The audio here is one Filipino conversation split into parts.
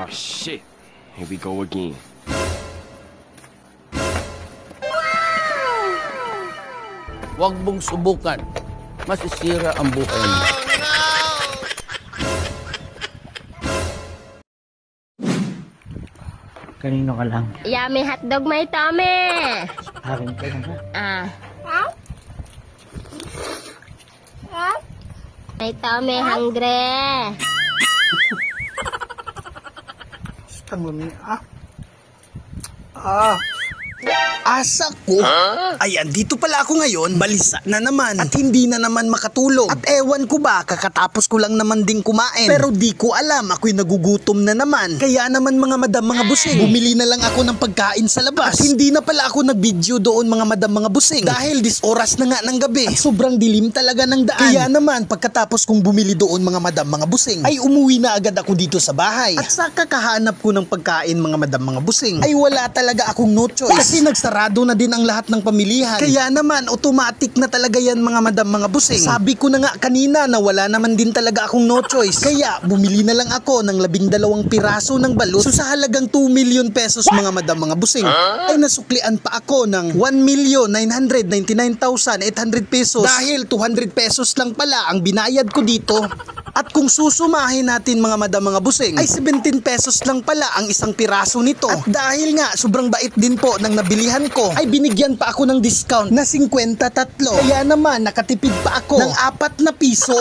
Oh shit. Here we go again. Huwag mong subukan. Masisira ang buhay mo. Kanino ka lang? Yummy hotdog, may tome. Akin ka lang ha? Ah. May tome, hungry. Tanggalin Asa ko? Ay, andito pala ako ngayon. Balisa na naman. At hindi na naman makatulog. At ewan ko ba, kakatapos ko lang naman ding kumain. Pero di ko alam, ako'y nagugutom na naman. Kaya naman mga madam, mga busing, bumili na lang ako ng pagkain sa labas. At hindi na pala ako nag-video doon mga madam, mga busing. Dahil oras na nga ng gabi. At sobrang dilim talaga ng daan. Kaya naman, pagkatapos kong bumili doon mga madam, mga busing, ay umuwi na agad ako dito sa bahay. At sa kakahanap ko ng pagkain mga madam, mga busing, ay wala talaga akong no choice. Kasi nagsarado na din ang lahat ng pamilihan. Kaya naman, automatic na talaga yan mga madam, mga busing. Sabi ko na nga kanina na wala naman din talaga akong no choice. Kaya bumili na lang ako ng 12 piraso ng balut. So sa halagang 2 million pesos mga madam, mga busing, ay nasuklian pa ako ng 1,999,800 pesos. Dahil 200 pesos lang pala ang binayad ko dito. At kung susumahin natin mga madam, mga busing, ay 17 pesos lang pala ang isang piraso nito. At dahil nga sobrang bait din po ng nabilihan ko, ay binigyan pa ako ng discount na 53. Kaya naman nakatipid pa ako ng 4 na piso.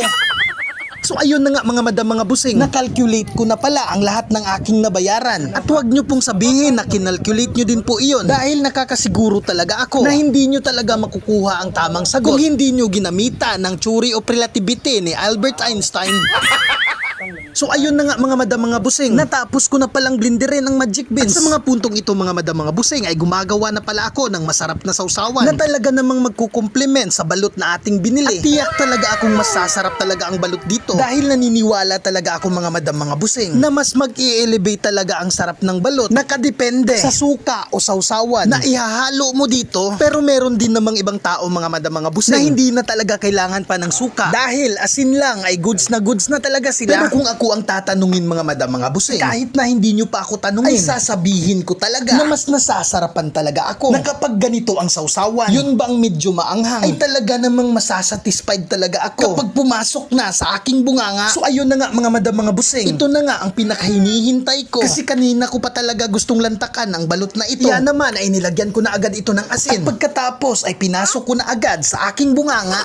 So ayun na nga mga madam, mga busing, nakalculate ko na pala ang lahat ng aking nabayaran. At huwag nyo pong sabihin na kinalculate nyo din po iyon, dahil nakakasiguro talaga ako na hindi nyo talaga makukuha ang tamang sagot kung hindi nyo ginamita ng theory of relativity ni Albert Einstein. So ayun na nga mga madam, mga busing, natapos ko na palang blenderin ang magic beans. At sa mga puntong ito mga madam, mga busing, ay gumagawa na pala ako ng masarap na sausawan na talaga namang magkukumplement sa balut na ating binili. At tiyak talaga akong masasarap talaga ang balut dito, dahil naniniwala talaga ako mga madam, mga busing, na mas mag-i-elevate talaga ang sarap ng balut, nakadepende sa suka o sausawan na ihahalo mo dito. Pero meron din namang ibang tao mga madam, mga busing, na hindi na talaga kailangan pa ng suka, dahil asin lang ay goods na talaga sila. Pero kung ako ang tatanungin mga madam, mga busing, kahit na hindi nyo pa ako tanungin, ay sasabihin ko talaga na mas nasasarapan talaga ako na kapag ganito ang sausawan, yun bang medyo maanghang, ay talaga namang masasatisfied talaga ako kapag pumasok na sa aking bunganga. So ayun na nga mga madam, mga busing, ito na nga ang pinakahinihintay ko. Kasi kanina ko pa talaga gustong lantakan ang balut na ito. Yan naman ay nilagyan ko na agad ito ng asin. At pagkatapos ay pinasok ko na agad sa aking bunganga.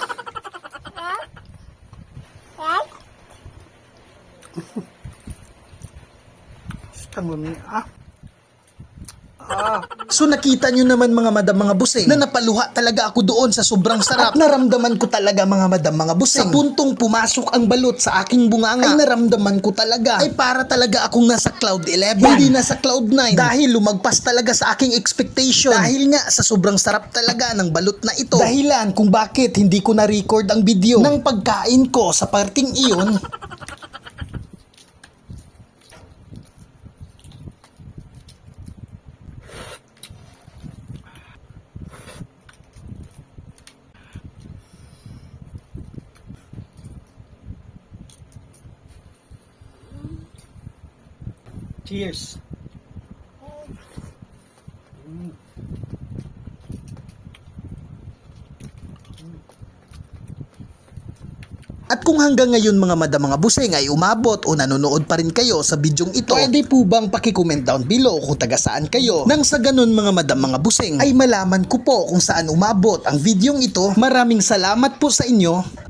So nakita nyo naman mga madam, mga busing, na napaluha talaga ako doon sa sobrang sarap. At naramdaman ko talaga mga madam, mga busing, sa puntong pumasok ang balut sa aking bunganga, ay naramdaman ko talaga ay para talaga akong nasa cloud 11, hindi nasa cloud 9, dahil lumagpas talaga sa aking expectation. Dahil nga sa sobrang sarap talaga ng balut na ito. Dahilan kung bakit hindi ko na-record ang video ng pagkain ko sa parting iyon. Cheers. At kung hanggang ngayon mga madam, mga busing, ay umabot o nanonood pa rin kayo sa bidyong ito, pwede po bang paki-comment down below kung taga saan kayo? Nang sa ganun mga madam, mga busing, ay malaman ko po kung saan umabot ang bidyong ito. Maraming salamat po sa inyo.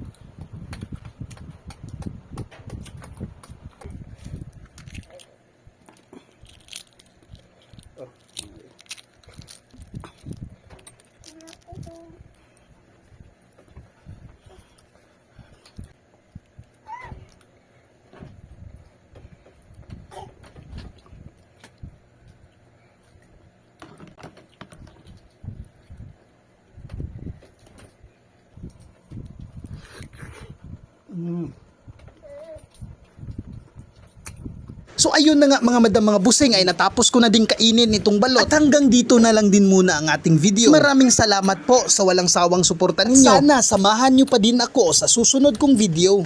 So ayun na nga mga madam, mga busing, ay natapos ko na din kainin itong balot. At hanggang dito na lang din muna ang ating video. Maraming salamat po sa walang sawang suporta ninyo. Sana samahan nyo pa din ako sa susunod kong video.